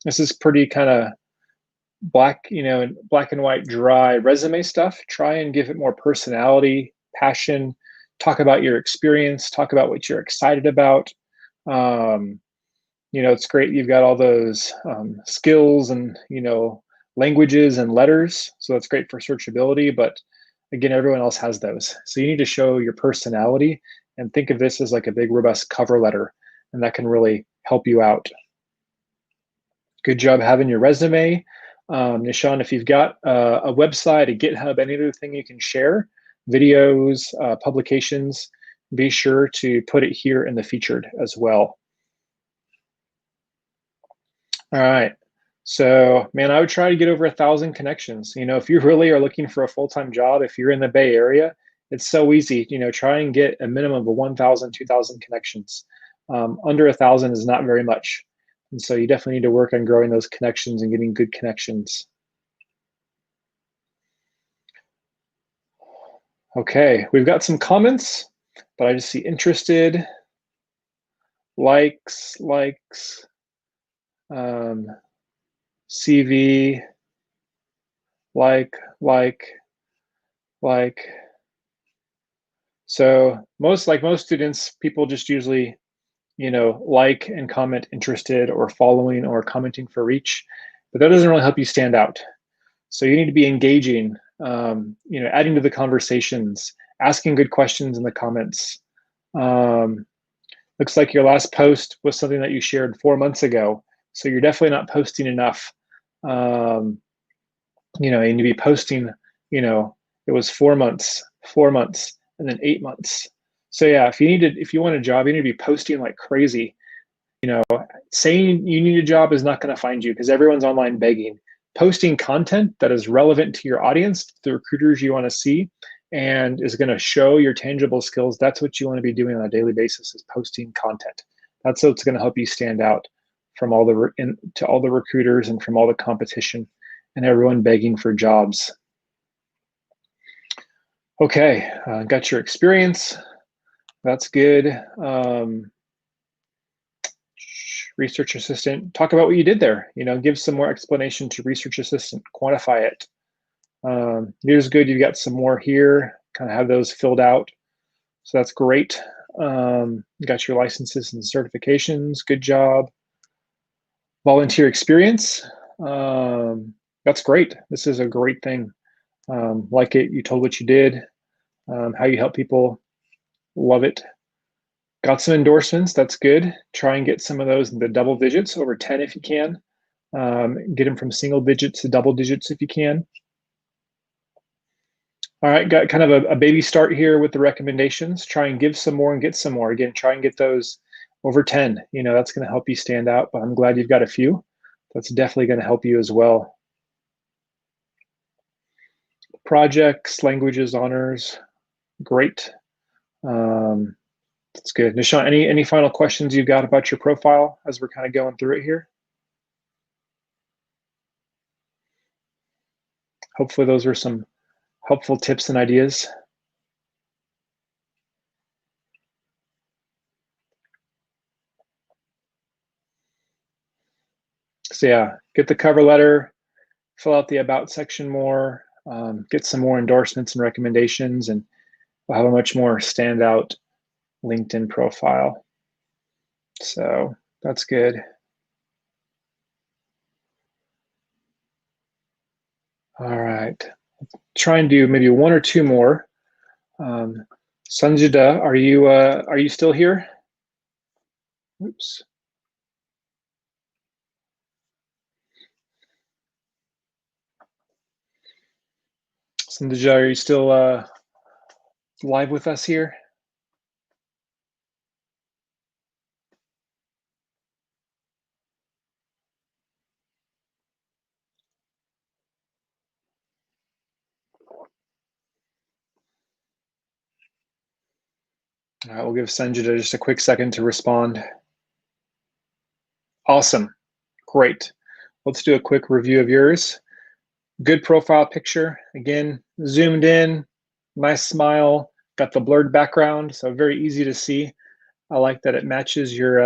This is pretty kind of black and white, dry resume stuff. Try and give it more personality, passion, talk about your experience, talk about what you're excited about. It's great. You've got all those skills and, languages and letters. So that's great for searchability, but again, everyone else has those. So you need to show your personality and think of this as like a big, robust cover letter, and that can really help you out. Good job having your resume. Nishant, if you've got a website, a GitHub, any other thing you can share, videos, publications, be sure to put it here in the featured as well. All right. So, man, I would try to get over 1,000 connections. If you really are looking for a full-time job, if you're in the Bay Area, it's so easy. Try and get a minimum of 1,000, 2,000 connections. Under 1,000 is not very much. And so you definitely need to work on growing those connections and getting good connections. Okay, we've got some comments, but I just see interested, likes, CV, like. So most students, people just usually, like and comment interested or following or commenting for reach, but that doesn't really help you stand out. So you need to be engaging, adding to the conversations, asking good questions in the comments. Looks like your last post was something that you shared 4 months ago. So you're definitely not posting enough. You need to be posting, it was 4 months, and then 8 months. So yeah, if you want a job, you need to be posting like crazy. You know, saying you need a job is not going to find you because everyone's online begging. Posting content that is relevant to your audience, the recruiters you want to see, and is going to show your tangible skills. That's what you want to be doing on a daily basis, is posting content. That's what's going to help you stand out from to all the recruiters and from all the competition and everyone begging for jobs. Okay, got your experience. That's good. Research assistant, talk about what you did there. Give some more explanation to research assistant, quantify it. Here's good. You've got some more here, kind of have those filled out. So that's great. You got your licenses and certifications. Good job. Volunteer experience. That's great. This is a great thing. Like it. You told what you did, how you help people. Love it. Got some endorsements. That's good. Try and get some of those in the double digits, over 10 if you can. Get them from single digits to double digits if you can. All right, got kind of a baby start here with the recommendations. Try and give some more and get some more. Again, try and get those over 10. That's going to help you stand out, but I'm glad you've got a few. That's definitely going to help you as well. Projects, languages, honors, great. That's good. Nishant, any final questions you've got about your profile as we're kind of going through it here? Hopefully those were some helpful tips and ideas. So yeah, get the cover letter, fill out the about section more, get some more endorsements and recommendations, and we'll have a much more standout LinkedIn profile. So that's good. All right, try and do maybe one or two more. Sanjida, are you still here? Oops. Sanjida, are you still live with us here? All right, we'll give Sanjida just a quick second to respond. Awesome, great. Let's do a quick review of yours. Good profile picture. Again, zoomed in, nice smile, got the blurred background, so very easy to see. I like that it matches your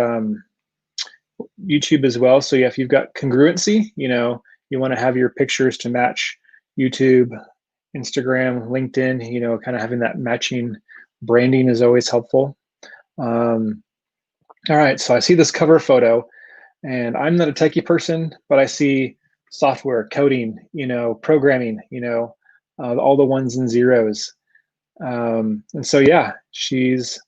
YouTube as well. So yeah, if you've got congruency, you want to have your pictures to match YouTube, Instagram, LinkedIn, kind of having that matching branding is always helpful. All right, so I see this cover photo, and I'm not a techie person, but I see software, coding, programming, all the ones and zeros. And so, yeah, she's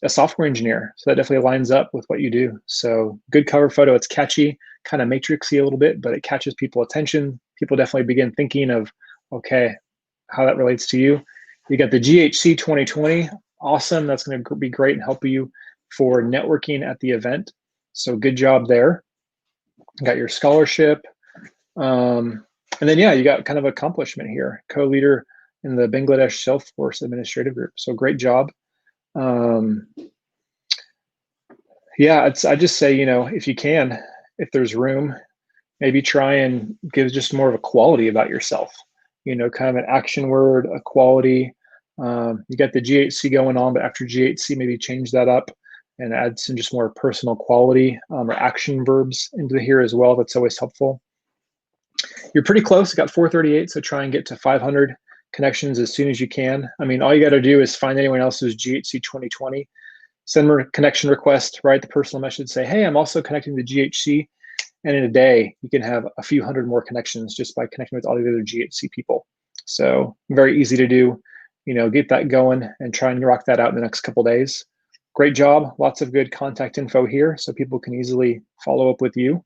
a software engineer. So that definitely lines up with what you do. So good cover photo. It's catchy, kind of matrixy a little bit, but it catches people's attention. People definitely begin thinking of, okay, how that relates to you. You got the GHC 2020. Awesome. That's going to be great and help you for networking at the event. So good job there. You got your scholarship. And then, yeah, you got kind of accomplishment here, co-leader in the Bangladesh Salesforce Administrative Group. So great job. Yeah, I just say, if you can, if there's room, maybe try and give just more of a quality about yourself, kind of an action word, a quality. You got the GHC going on, but after GHC, maybe change that up and add some just more personal quality or action verbs into here as well. That's always helpful. You're pretty close. You got 438, so try and get to 500 connections as soon as you can. I mean, all you got to do is find anyone else who's GHC 2020, send them a connection request, write the personal message, say, hey, I'm also connecting to GHC. And in a day, you can have a few hundred more connections just by connecting with all the other GHC people. So very easy to do. Get that going and try and rock that out in the next couple of days. Great job. Lots of good contact info here so people can easily follow up with you.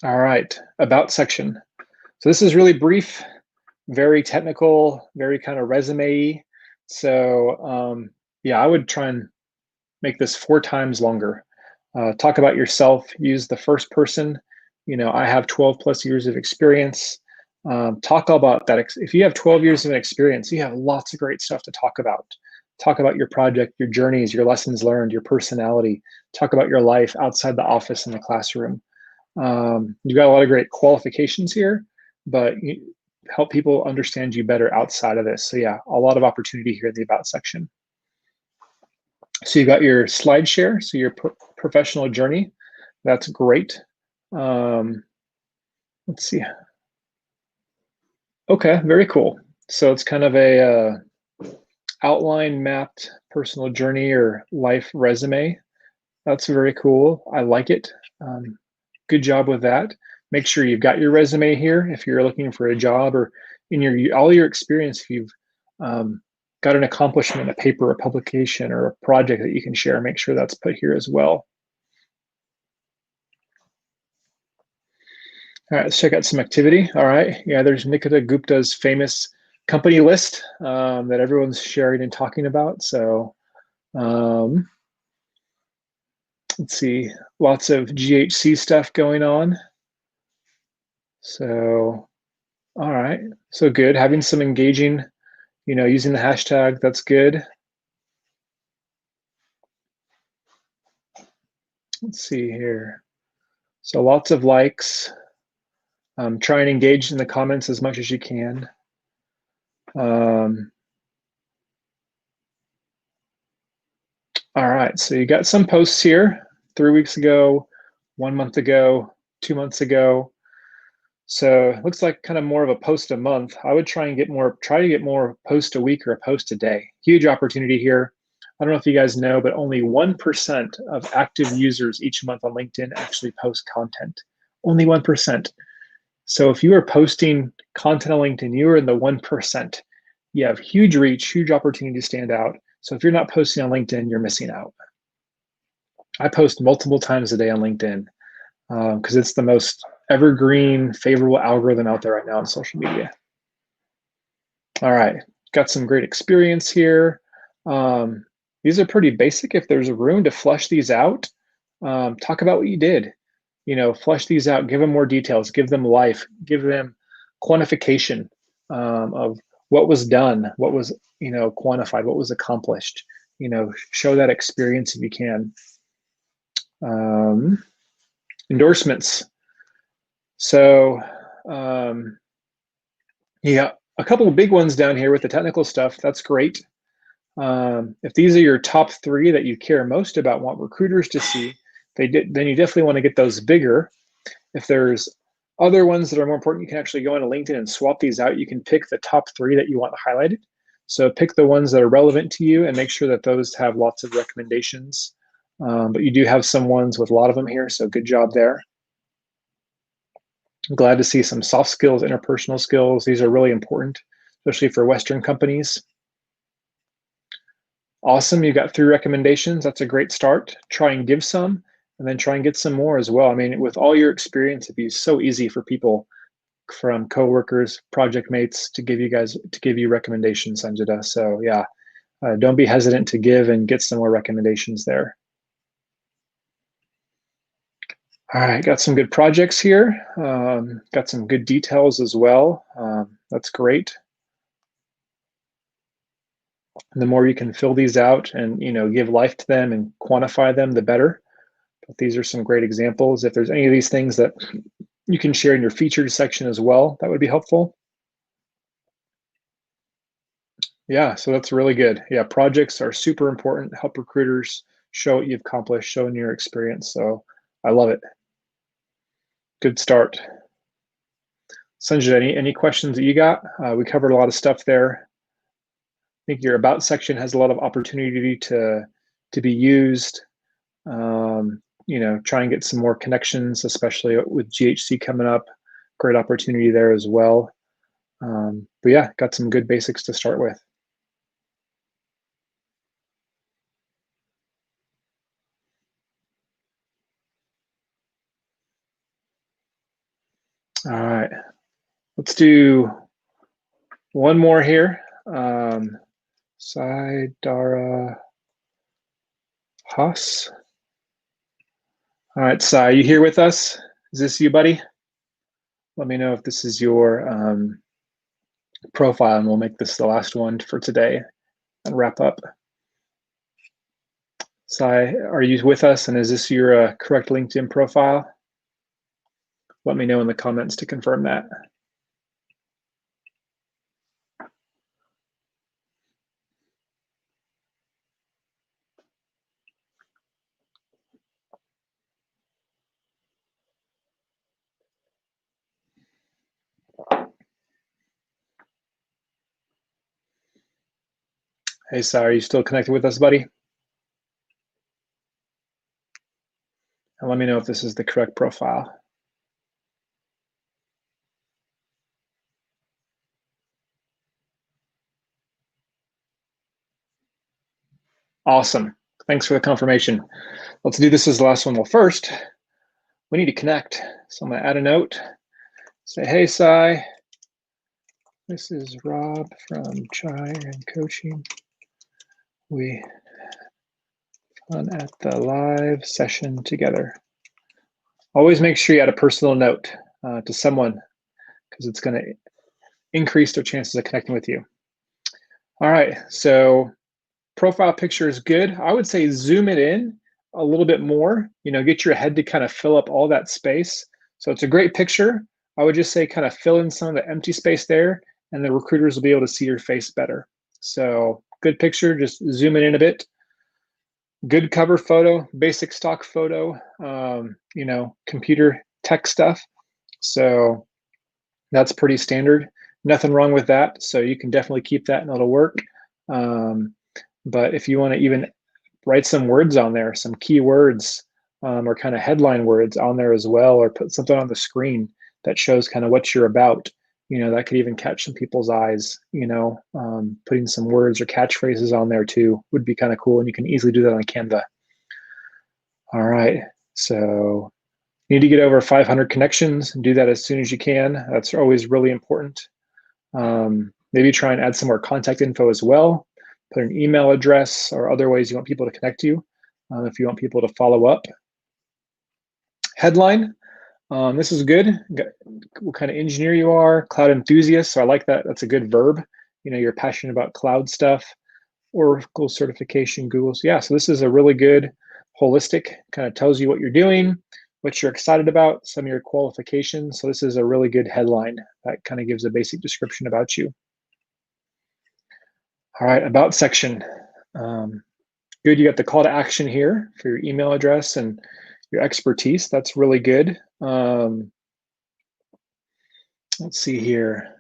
All right, about section. So this is really brief, very technical, very kind of resume-y. So yeah, I would try and make this 4 times longer. Talk about yourself, use the first person. I have 12 plus years of experience. Talk about that. If you have 12 years of experience, you have lots of great stuff to talk about. Talk about your project, your journeys, your lessons learned, your personality. Talk about your life outside the office and the classroom. You've got a lot of great qualifications here, but you help people understand you better outside of this. So yeah, a lot of opportunity here in the About section. So you got your slide share, so your professional journey. That's great. Let's see. Okay, very cool. So it's kind of a outline mapped personal journey or life resume. That's very cool. I like it. Good job with that. Make sure you've got your resume here if you're looking for a job, or in all your experience, if you've got an accomplishment, a paper, a publication, or a project that you can share, make sure that's put here as well. All right, let's check out some activity. All right, yeah, there's Nikita Gupta's famous company list that everyone's sharing and talking about. So let's see, lots of GHC stuff going on. So, all right, so good. Having some engaging, using the hashtag, that's good. Let's see here. So lots of likes. Try and engage in the comments as much as you can. All right, so you got some posts here 3 weeks ago, 1 month ago, 2 months ago. So it looks like kind of more of a post a month. I would try to get more post a week or a post a day. Huge opportunity here. I don't know if you guys know, but only 1% of active users each month on LinkedIn actually post content. Only 1%. So if you are posting content on LinkedIn, you are in the 1%. You have huge reach, huge opportunity to stand out. So if you're not posting on LinkedIn, you're missing out. I post multiple times a day on LinkedIn because it's the most evergreen, favorable algorithm out there right now on social media. All right, got some great experience here. These are pretty basic. If there's a room to flesh these out, talk about what you did. Flesh these out, give them more details, give them life, give them quantification of what was done, what was, quantified, what was accomplished. Show that experience if you can. Endorsements. So yeah, a couple of big ones down here with the technical stuff. That's great. If these are your top 3 that you care most about, want recruiters to see, then you definitely want to get those bigger. If there's other ones that are more important, you can actually go into LinkedIn and swap these out. You can pick the top 3 that you want highlighted. So pick the ones that are relevant to you and make sure that those have lots of recommendations. But you do have some ones with a lot of them here, so good job there. I'm glad to see some soft skills, interpersonal skills. These are really important, especially for Western companies. Awesome, you got 3 recommendations. That's a great start. Try and give some, and then try and get some more as well. I mean, with all your experience, it'd be so easy for people, from coworkers, project mates, to give you recommendations, Sanjita. So yeah, don't be hesitant to give and get some more recommendations there. All right, got some good projects here. Got some good details as well. That's great. And the more you can fill these out and give life to them and quantify them, the better. But these are some great examples. If there's any of these things that you can share in your featured section as well, that would be helpful. Yeah, so that's really good. Yeah, projects are super important. Help recruiters show what you've accomplished, showing your experience. So I love it. Good start. Sanjay, any questions that you got? We covered a lot of stuff there. I think your About section has a lot of opportunity to be used. Try and get some more connections, especially with GHC coming up. Great opportunity there as well. But yeah, got some good basics to start with. All right, let's do one more here. Saidara Haas. All right, Sai, you here with us? Is this you, buddy? Let me know if this is your profile, and we'll make this the last one for today and wrap up. Sai, are you with us, and is this your correct LinkedIn profile? Let me know in the comments to confirm that. Hey, Sai, are you still connected with us, buddy? And let me know if this is the correct profile. Awesome. Thanks for the confirmation. Let's do this as the last one. Well, first, we need to connect. So I'm going to add a note. Say, hey, Sai. This is Rob from Chai and Coaching. We fun at the live session together. Always make sure you add a personal note to someone, because it's going to increase their chances of connecting with you. All right, so profile picture is good. I would say zoom it in a little bit more, get your head to kind of fill up all that space. So it's a great picture. I would just say kind of fill in some of the empty space there, and the recruiters will be able to see your face better. So good picture, just zoom it in a bit. Good cover photo, basic stock photo, computer tech stuff. So that's pretty standard. Nothing wrong with that. So you can definitely keep that and it'll work. But if you want to even write some words on there, some keywords or kind of headline words on there as well, or put something on the screen that shows kind of what you're about, that could even catch some people's eyes. Putting some words or catchphrases on there too would be kind of cool, and you can easily do that on Canva. All right, so you need to get over 500 connections and do that as soon as you can. That's always really important. Maybe try and add some more contact info as well. Put an email address or other ways you want people to connect you if you want people to follow up. Headline, this is good. What kind of engineer you are, cloud enthusiast. So I like that. That's a good verb. You're passionate about cloud stuff, Oracle certification, Google. So yeah, so this is a really good holistic, kind of tells you what you're doing, what you're excited about, some of your qualifications. So this is a really good headline that kind of gives a basic description about you. All right, about section. Good, you got the call to action here for your email address and your expertise. That's really good. Let's see here.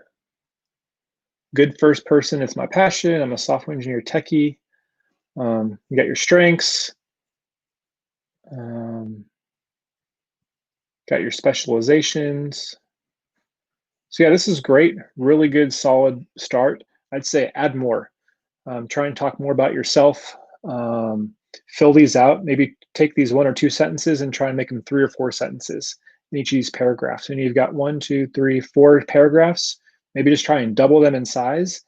Good first person, it's my passion. I'm a software engineer techie. You got your strengths. Got your specializations. So yeah, this is great. Really good, solid start. I'd say add more. Try and talk more about yourself. Fill these out. Maybe take these 1 or 2 sentences and try and make them 3 or 4 sentences in each of these paragraphs. And you've got 1, 2, 3, 4 paragraphs. Maybe just try and double them in size.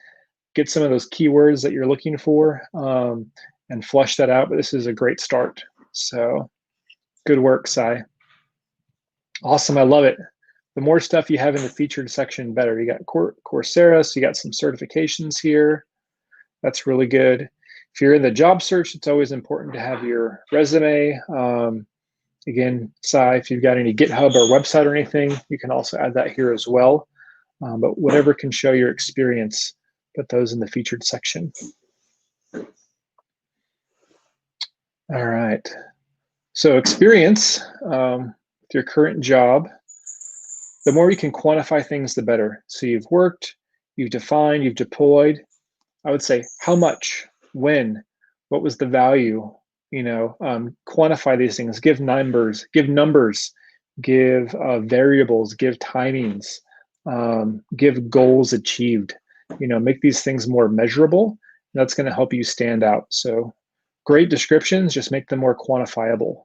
Get some of those keywords that you're looking for and flush that out. But this is a great start. So good work, Sai. Awesome. I love it. The more stuff you have in the featured section, better. You got Coursera, so you got some certifications here. That's really good. If you're in the job search, it's always important to have your resume. Again, Sai, if you've got any GitHub or website or anything, you can also add that here as well. But whatever can show your experience, put those in the featured section. All right. So experience with your current job, the more you can quantify things, the better. So you've worked, you've defined, you've deployed. I would say how much, when, what was the value, quantify these things, give numbers, give variables, give timings, give goals achieved, make these things more measurable. That's going to help you stand out. So great descriptions, just make them more quantifiable.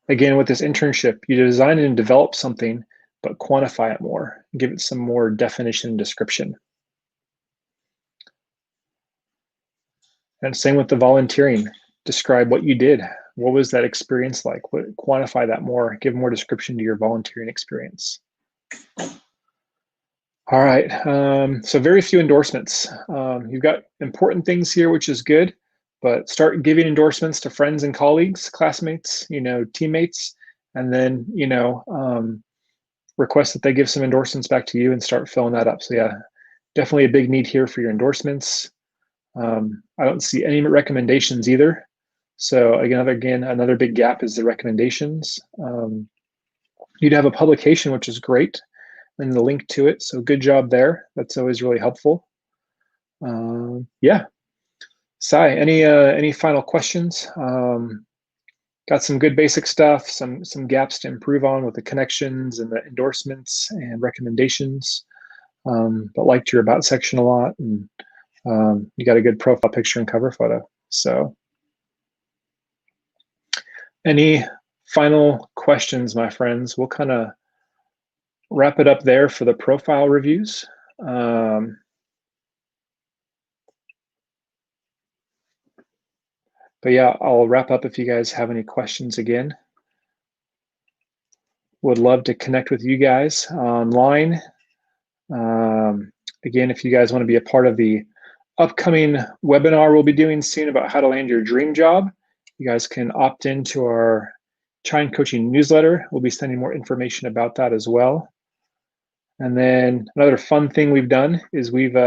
Again, with this internship, you design and develop something, but quantify it more, give it some more definition and description. And same with the volunteering. Describe what you did. What was that experience like? Quantify that more. Give more description to your volunteering experience. All right. So very few endorsements. You've got important things here, which is good, but start giving endorsements to friends and colleagues, classmates, teammates, and then, request that they give some endorsements back to you and start filling that up. So yeah, definitely a big need here for your endorsements. I don't see any recommendations either. So again, another big gap is the recommendations. You'd have a publication, which is great, and the link to it. So good job there. That's always really helpful. Yeah. Sai, any final questions? Got some good basic stuff, some gaps to improve on with the connections and the endorsements and recommendations. But liked your about section a lot, and you got a good profile picture and cover photo. So any final questions, my friends? We'll kind of wrap it up there for the profile reviews. But yeah, I'll wrap up if you guys have any questions again. Would love to connect with you guys online. Again, if you guys want to be a part of the upcoming webinar we'll be doing soon about how to land your dream job, you guys can opt into our Chine Coaching newsletter. We'll be sending more information about that as well. And then another fun thing we've done is we've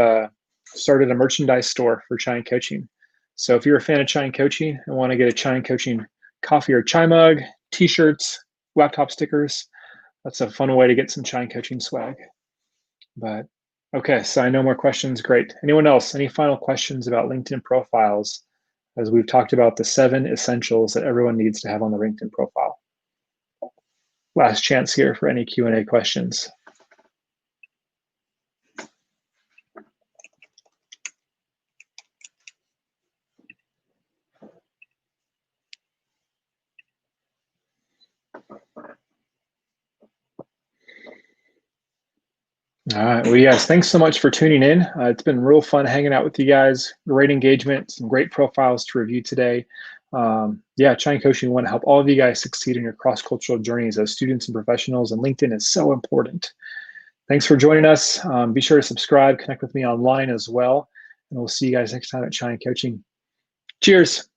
started a merchandise store for Chine Coaching. So if you're a fan of Chine Coaching and want to get a Chine Coaching coffee or chai mug, t-shirts, laptop stickers, that's a fun way to get some Chine Coaching swag. But okay, so I know more questions. Great. Anyone else? Any final questions about LinkedIn profiles as we've talked about the 7 essentials that everyone needs to have on the LinkedIn profile? Last chance here for any Q&A questions. All right. Well, yes, thanks so much for tuning in. It's been real fun hanging out with you guys. Great engagement, some great profiles to review today. Yeah, Chine Coaching, we want to help all of you guys succeed in your cross-cultural journeys as students and professionals, and LinkedIn is so important. Thanks for joining us. Be sure to subscribe, connect with me online as well, and we'll see you guys next time at Chine Coaching. Cheers.